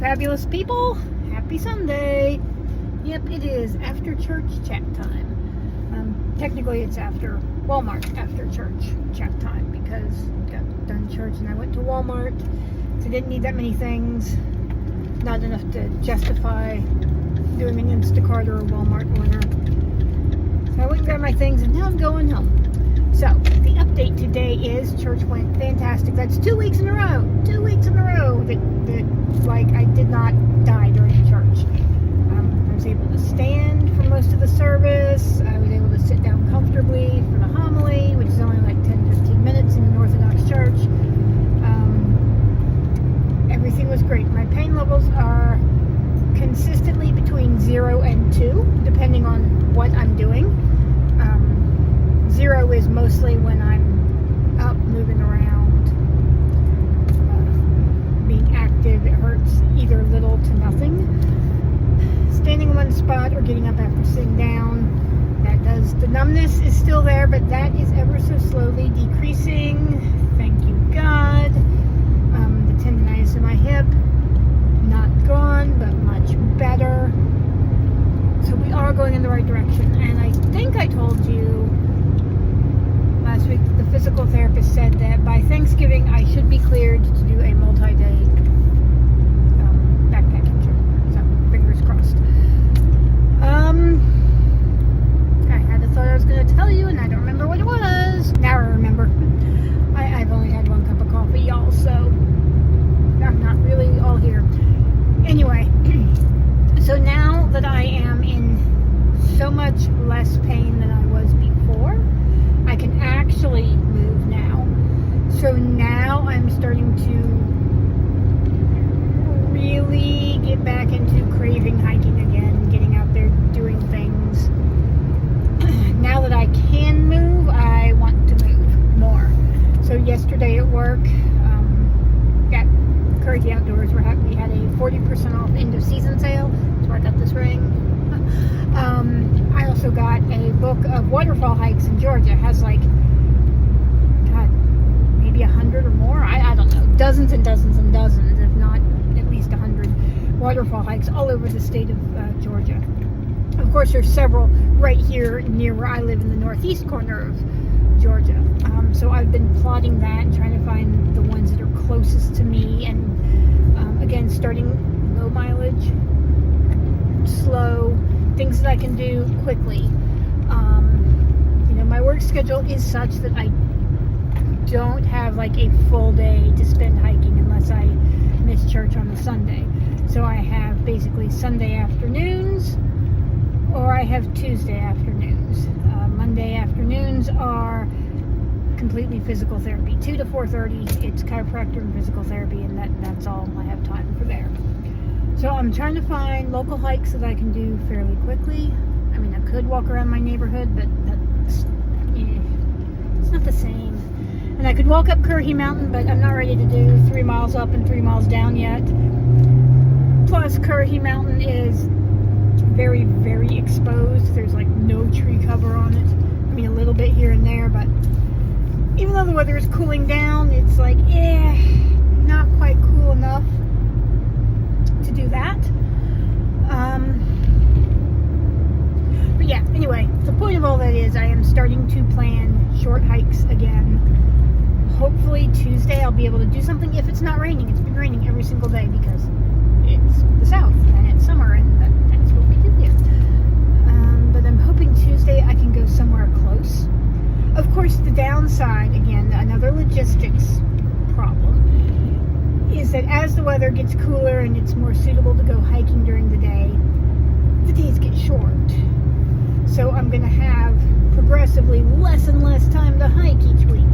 fabulous people. Happy Sunday. Yep, it is after church chat time. Technically it's after Walmart after church chat time because I got done church and I went to Walmart. So I didn't need that many things. Not enough to justify doing an Instacart or a Walmart order. So I went and grabbed my things and now I'm going home. So the update today is church went fantastic. That's 2 weeks in a row. 2 weeks in a row that like I did not die during church. I was able to stand for most of the service. I was able to sit down comfortably for the homily, which is only like 10-15 minutes in an Orthodox church. Everything was great. My pain levels are consistently between 0 and 2, depending on what I'm doing. 0 is mostly when I'm up, moving around, being active. It hurts either little to nothing. Standing in one spot or getting up after sitting down, the numbness is still there, but that is ever so slowly decreasing. Thank you, God. The tendonitis in my hip, not gone, but much better. So we are going in the right direction. And I think I told you last week that the physical therapist said that by Thanksgiving I should be cleared to do a multi-day backpacking trip. So fingers crossed. I had a thought I was going to tell you and I don't remember what it was. Now I remember. I've only had 1 cup of coffee, y'all, so I'm not really all here. Anyway, so now that I am in so much less pain than I was before, I can actually move now. So now I'm starting to really get back into craving hiking again, getting out there, doing things. Now that I can move, I want to move more. So yesterday at work, at Curry Outdoors, we had a 40% off end of season sale. That's where I got this ring. I also got a book of waterfall hikes in Georgia. It has like, God, maybe 100 or more. I don't know. Dozens and dozens and dozens, if not at least 100 waterfall hikes all over the state of Georgia. Of course, there's several right here near where I live in the northeast corner of Georgia. So I've been plotting that and trying to find the ones that are closest to me. And again, starting low mileage, slow, things that I can do quickly. My work schedule is such that I don't have like a full day to spend hiking unless I miss church on the Sunday. So I have basically Sunday afternoons or I have Tuesday afternoons. Monday afternoons are completely physical therapy, 2 to 4:30. It's chiropractor and physical therapy, and that's all I have time for there. So I'm trying to find local hikes that I can do fairly quickly. I mean, I could walk around my neighborhood, but it's not the same. And I could walk up Curry Mountain, but I'm not ready to do 3 miles up and 3 miles down yet. Plus, Curry Mountain is very, very exposed. There's like no tree cover on it. I mean, a little bit here and there, but even though the weather is cooling down, it's like, not quite cool enough to do that. But yeah, anyway, the point of all that is I am starting to plan short hikes again. Hopefully Tuesday I'll be able to do something if it's not raining. It's been raining every single day because it's the South and it's summer and that's what we do here. But I'm hoping Tuesday I can go somewhere close. Of course, the downside, again, another logistics problem, is that as the weather gets cooler and it's more suitable to go hiking during the days get short. So I'm going to have progressively less and less time to hike each week.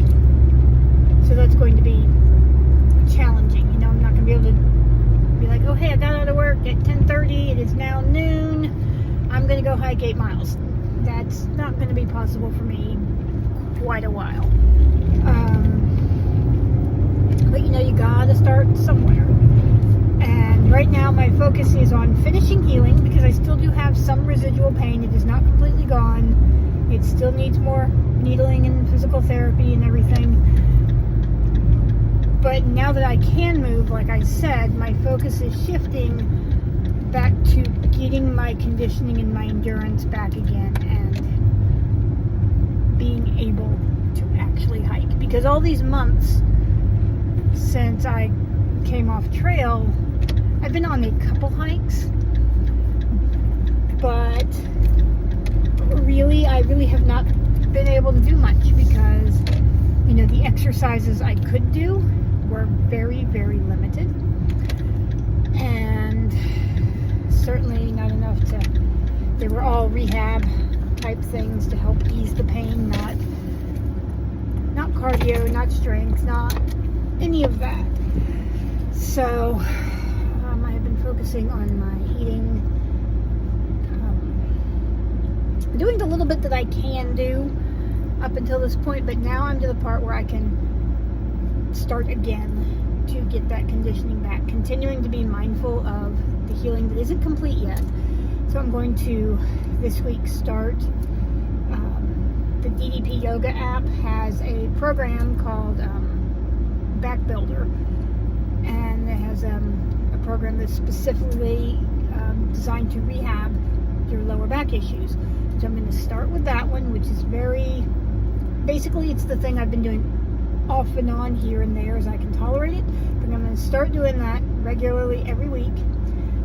So that's going to be challenging. I'm not going to be able to be like, oh, hey, I got out of work at 10:30. It is now noon. I'm going to go hike 8 miles. That's not going to be possible for me quite a while. But you gotta start somewhere. And right now my focus is on finishing healing because I still do have some residual pain. It is not completely gone. It still needs more needling and physical therapy and everything. But now that I can move, like I said, my focus is shifting back to getting my conditioning and my endurance back again and being able to actually hike. Because all these months since I came off trail, I've been on a couple hikes, but I really have not been able to do much because, you know, the exercises I could do were very, very limited, and certainly not enough they were all rehab type things to help ease the pain, not cardio, not strength, not any of that. So I have been focusing on my eating, doing the little bit that I can do up until this point, but now I'm to the part where I can start again to get that conditioning back, continuing to be mindful of the healing that isn't complete yet. So I'm going to this week start the DDP Yoga app has a program called Back Builder, and it has a program that's specifically designed to rehab your lower back issues. So I'm going to start with that one, which is basically it's the thing I've been doing off and on here and there as I can tolerate it, but I'm going to start doing that regularly every week.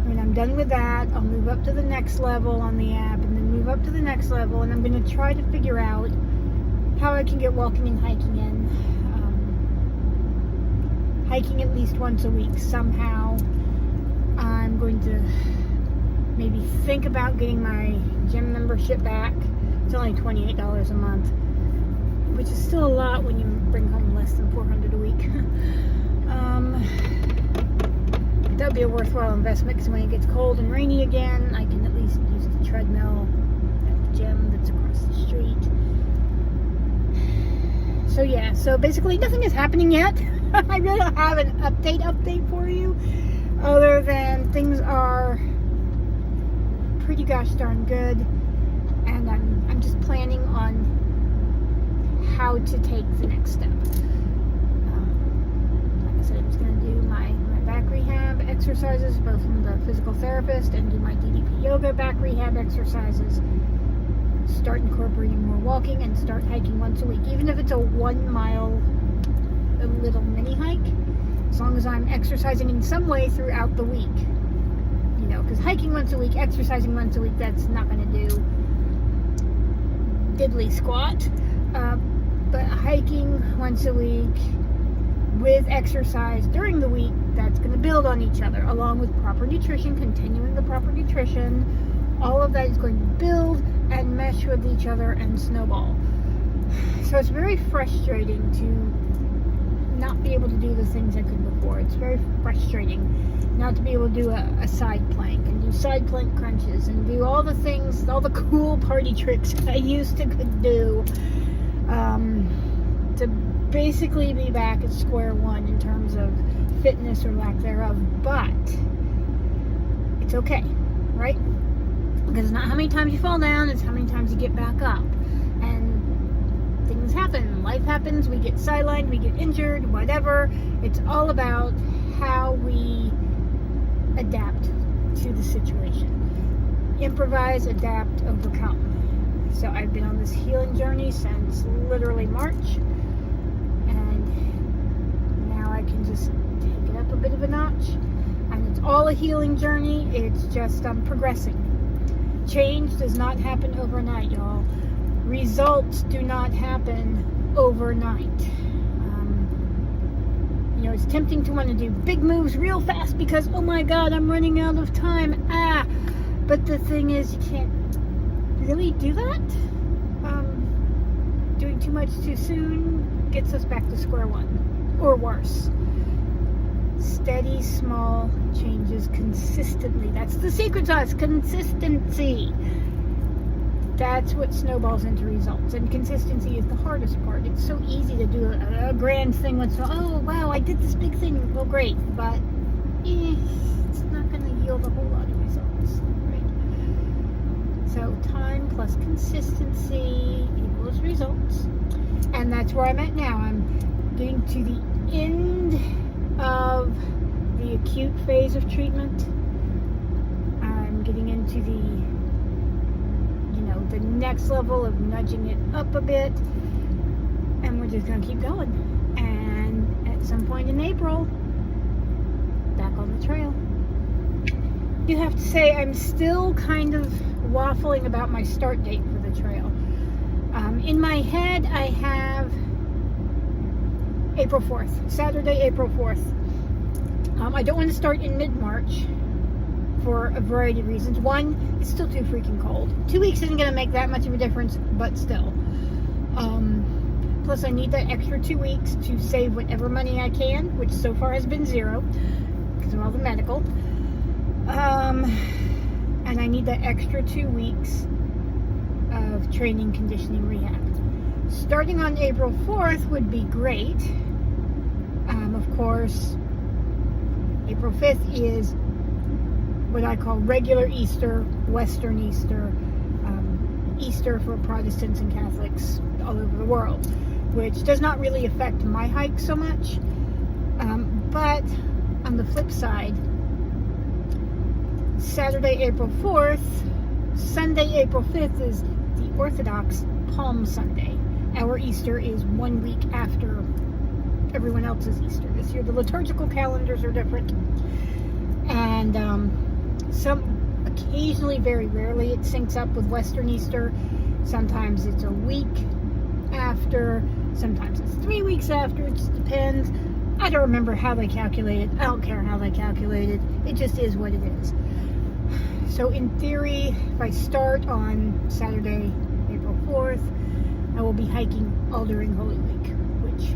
When I'm done with that, I'll move up to the next level on the app, and then move up to the next level, and I'm going to try to figure out how I can get walking and hiking in. Hiking at least once a week somehow. I'm going to maybe think about getting my gym membership back. It's only $28 a month, which is still a lot when you bring home less than $400 a week. That would be a worthwhile investment, because when it gets cold and rainy again, I can at least use the treadmill at the gym that's across the street. So yeah, so basically nothing is happening yet. I really don't have an update for you, other than things are pretty gosh darn good, and I'm just planning on how to take the next step. Like I said, I'm just going to do my back rehab exercises, both from the physical therapist, and do my DDP yoga back rehab exercises. Start incorporating more walking and start hiking once a week, even if it's a 1 mile, a little mini hike, as long as I'm exercising in some way throughout the week. You know, because hiking once a week, exercising once a week, that's not going to do diddly squat. But hiking once a week with exercise during the week, that's going to build on each other, along with proper nutrition, continuing the proper nutrition. All of that is going to build and mesh with each other and snowball. So it's very frustrating to not be able to do the things I could before. It's very frustrating not to be able to do a side plank and do side plank crunches and do all the things, all the cool party tricks I used to could do. To basically be back at square one in terms of fitness or lack thereof. But it's okay, right? Because it's not how many times you fall down, it's how many times you get back up. And things happen, life happens, we get sidelined, we get injured, whatever. It's all about how we adapt to the situation. Improvise, adapt, overcome. So I've been on this healing journey since literally March, and now I can just take it up a bit of a notch. And it's all a healing journey. It's just progressing. Change does not happen overnight, y'all. Results do not happen overnight. You know, it's tempting to want to do big moves real fast because, oh my God, I'm running out of time. But the thing is, you can't really do that. Doing too much too soon gets us back to square one, or worse. Steady, small changes consistently. That's the secret sauce, consistency. That's what snowballs into results, and consistency is the hardest part. It's so easy to do a grand thing once in a while. Oh wow, I did this big thing, well great, but it's not going to yield a whole lot of results, right? So time plus consistency equals results, and that's where I'm at now. I'm getting to the end of the acute phase of treatment. I'm getting into the next level of nudging it up a bit, and we're just gonna keep going. And at some point in April, back on the trail. You have to say I'm still kind of waffling about my start date for the trail. In my head, I have April 4th, Saturday, April 4th. I don't want to start in mid-March for a variety of reasons. One, it's still too freaking cold. 2 weeks isn't going to make that much of a difference, but still. Plus, I need that extra 2 weeks to save whatever money I can, which so far has been zero because of all the medical. And I need that extra 2 weeks of training, conditioning, rehab. Starting on April 4th would be great. Of course, April 5th is what I call regular Easter, Western Easter, Easter for Protestants and Catholics all over the world, which does not really affect my hike so much. But on the flip side, Saturday, April 4th, Sunday, April 5th is the Orthodox Palm Sunday. Our Easter is 1 week after everyone else's Easter. This year the liturgical calendars are different. And occasionally, very rarely, it syncs up with Western Easter. Sometimes it's a week after, sometimes it's 3 weeks after, it just depends. I don't remember how they calculate it. I don't care how they calculate it. It just is what it is. So in theory, if I start on Saturday, April 4th, I will be hiking all during Holy Week, which,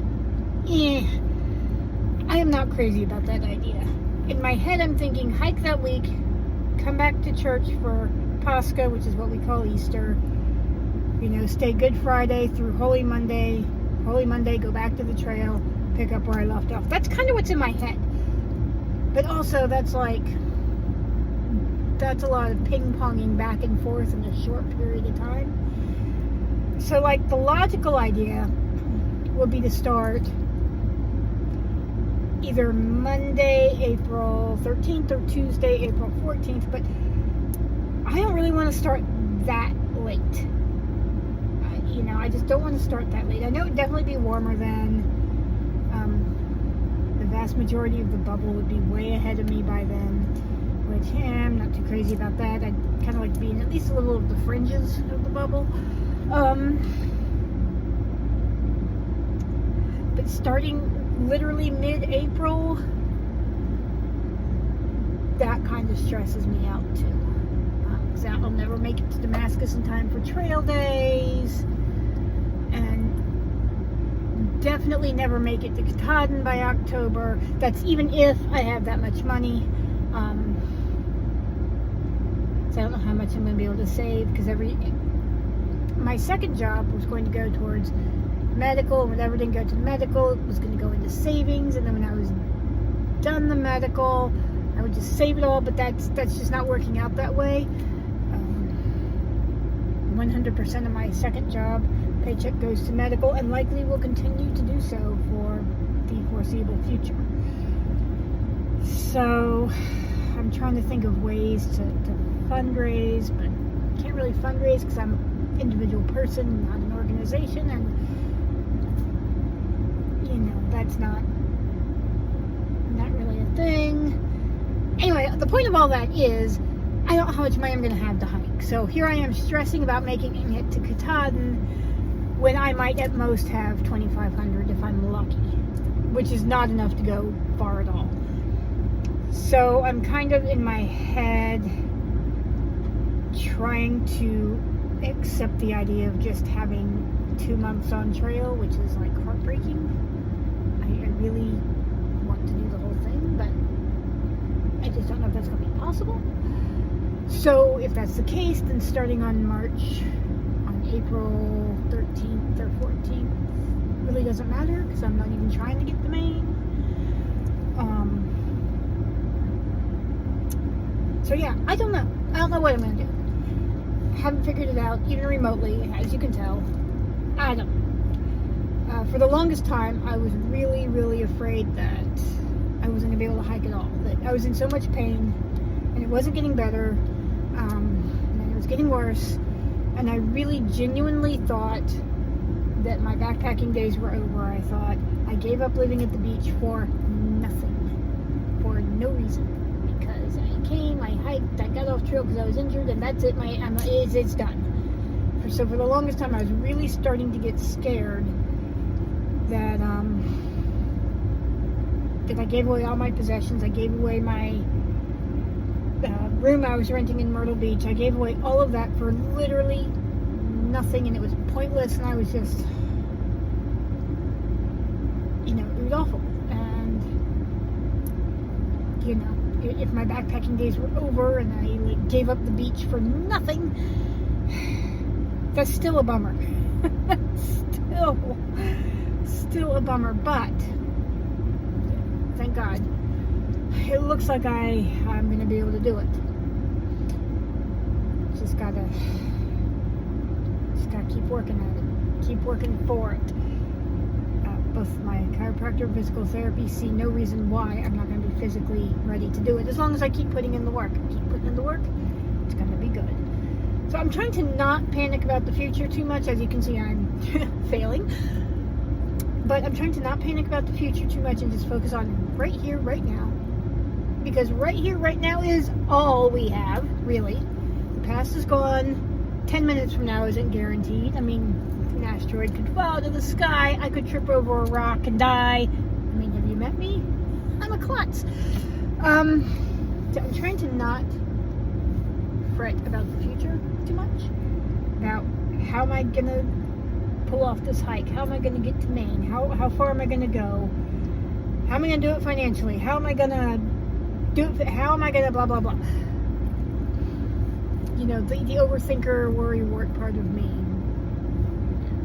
I am not crazy about that idea. In my head, I'm thinking hike that week, come back to church for Pascha, which is what we call Easter, stay Good Friday through Holy Monday, go back to the trail, pick up where I left off. That's kind of what's in my head. But also, that's a lot of ping-ponging back and forth in a short period of time. So, the logical idea would be to start either Monday, April 13th, or Tuesday, April 14th, but I don't really want to start that late. I just don't want to start that late. I know it would definitely be warmer then. The vast majority of the bubble would be way ahead of me by then, which I'm not too crazy about that. I'd kind of like being at least a little of the fringes of the bubble. But starting literally mid-April, that kind of stresses me out too. Because I'll never make it to Damascus in time for trail days, and definitely never make it to Katahdin by October. That's even if I have that much money. So I don't know how much I'm going to be able to save, because my second job was going to go towards medical, and whatever didn't go to medical, it was going to go into savings, and then when I was done the medical, I would just save it all, but that's just not working out that way. 100% of my second job paycheck goes to medical, and likely will continue to do so for the foreseeable future. So I'm trying to think of ways to fundraise, but I can't really fundraise because I'm an individual person, not an organization, and that's not really a thing. Anyway, the point of all that is I don't know how much money I'm going to have to hike. So here I am stressing about making it to Katahdin when I might at most have $2,500 if I'm lucky, which is not enough to go far at all. So I'm kind of in my head trying to accept the idea of just having 2 months on trail, which is heartbreaking. I really want to do the whole thing, but I just don't know if that's going to be possible. So if that's the case, then starting on April 13th or 14th really doesn't matter, because I'm not even trying to get the main. So yeah, I don't know. I don't know what I'm going to do. Haven't figured it out, even remotely, as you can tell. I don't know. For the longest time, I was really, really afraid that I wasn't going to be able to hike at all. That I was in so much pain, and it wasn't getting better, and it was getting worse. And I really genuinely thought that my backpacking days were over. I thought I gave up living at the beach for nothing, for no reason. Because I came, I hiked, I got off trail because I was injured, and that's it. It's done. So for the longest time, I was really starting to get scared that I gave away all my possessions. I gave away my room I was renting in Myrtle Beach. I gave away all of that for literally nothing, and it was pointless, and I was just, it was awful. And, if my backpacking days were over and I gave up the beach for nothing, that's still a bummer. Still a bummer, but thank God, it looks like I'm going to be able to do it. Just gotta keep working at it, keep working for it. Both my chiropractor and physical therapy see no reason why I'm not going to be physically ready to do it. As long as I keep putting in the work, it's going to be good. So I'm trying to not panic about the future too much. As you can see, I'm failing. But I'm trying to not panic about the future too much and just focus on right here, right now. Because right here, right now is all we have, really. The past is gone. 10 minutes from now isn't guaranteed. I mean, an asteroid could fall out of the sky. I could trip over a rock and die. I mean, have you met me? I'm a klutz. So I'm trying to not fret about the future too much. About how am I going to pull off this hike? How am I going to get to Maine? How far am I going to go? How am I going to do it financially? How am I going to do it? How am I going to blah, blah, blah? The overthinker, worrywart part of me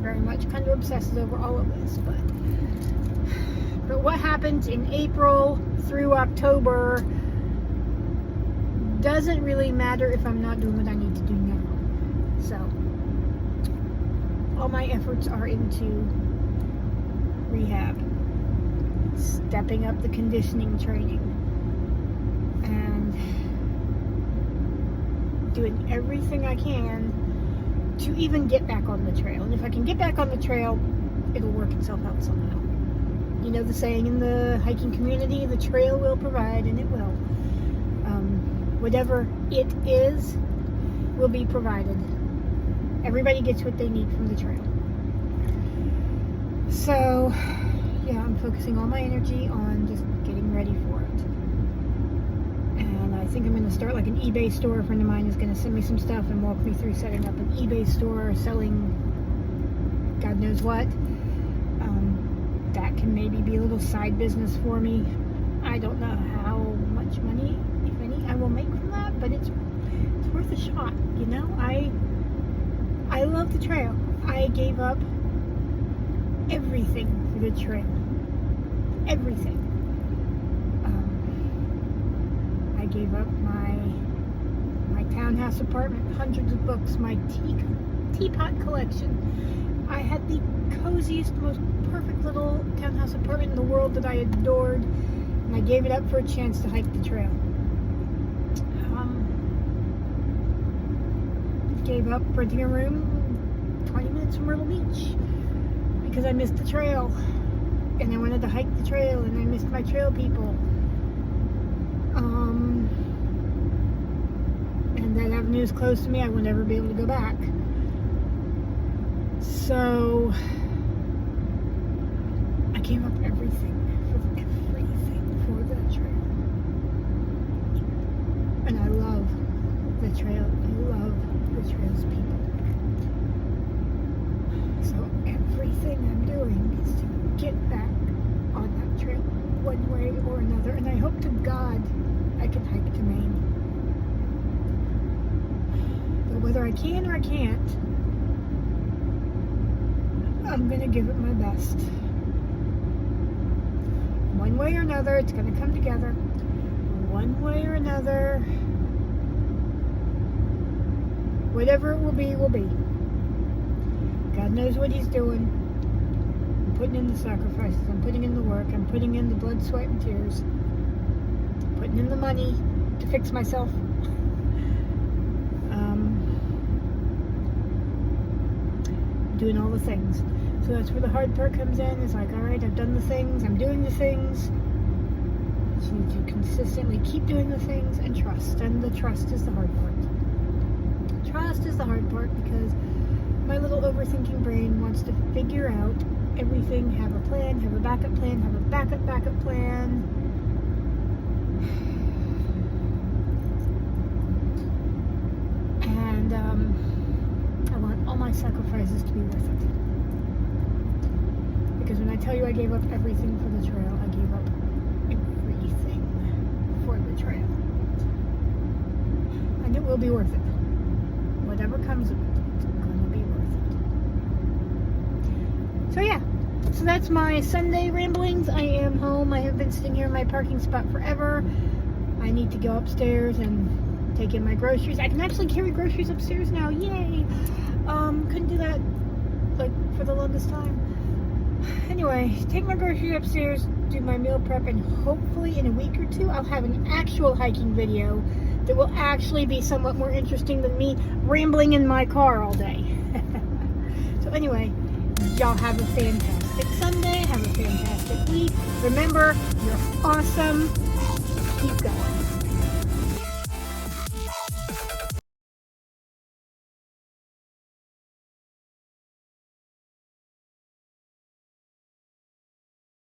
very much kind of obsesses over all of this. But what happens in April through October doesn't really matter if I'm not doing what I need to do now. So all my efforts are into rehab, stepping up the conditioning training, and doing everything I can to even get back on the trail. And if I can get back on the trail, it'll work itself out somehow. The saying in the hiking community, the trail will provide, and it will. Whatever it is will be provided. Everybody gets what they need from the trail. So, yeah, I'm focusing all my energy on just getting ready for it. And I think I'm going to start like an eBay store. A friend of mine is going to send me some stuff and walk me through setting up an eBay store, selling God knows what. That can maybe be a little side business for me. I don't know how much money, if any, I will make from that, but it's worth a shot, I love the trail. I gave up everything for the trail. Everything. I gave up my townhouse apartment, hundreds of books, my teapot collection. I had the coziest, most perfect little townhouse apartment in the world that I adored, and I gave it up for a chance to hike the trail. Gave up renting a room 20 minutes from Myrtle Beach because I missed the trail, and I wanted to hike the trail, and I missed my trail people. And that avenue is close to me. I will never be able to go back. So I gave up everything for the trail. And I love the trail. I love the trail's people. So everything I'm doing is to get back on that trail one way or another. And I hope to God I can hike to Maine. But whether I can or I can't, I'm going to give it my best. One way or another, it's going to come together. One way or another, whatever it will be, will be. God knows what He's doing. putting in the sacrifices, I'm putting in the work, I'm putting in the blood, sweat, and tears, putting in the money to fix myself. Doing all the things. So that's where the hard part comes in. It's like, all right, I've done the things, I'm doing the things. I just need to consistently keep doing the things and trust. And the trust is the hard part. Trust is the hard part because my little overthinking brain wants to figure out everything, have a plan, have a backup plan, have a backup plan. And I want all my sacrifices to be worth it. Because when I tell you I gave up everything for the trail, I gave up everything for the trail. And it will be worth it. Whatever comes of it, it's going to be worth it. So yeah, so that's my Sunday ramblings. I am home. I have been sitting here in my parking spot forever. I need to go upstairs and take in my groceries. I can actually carry groceries upstairs now. Yay! Couldn't do that like for the longest time. Anyway, take my groceries upstairs, do my meal prep, and hopefully in a week or two I'll have an actual hiking video that will actually be somewhat more interesting than me rambling in my car all day. So anyway, y'all have a fantastic Sunday, have a fantastic week. Remember, you're awesome. Keep going.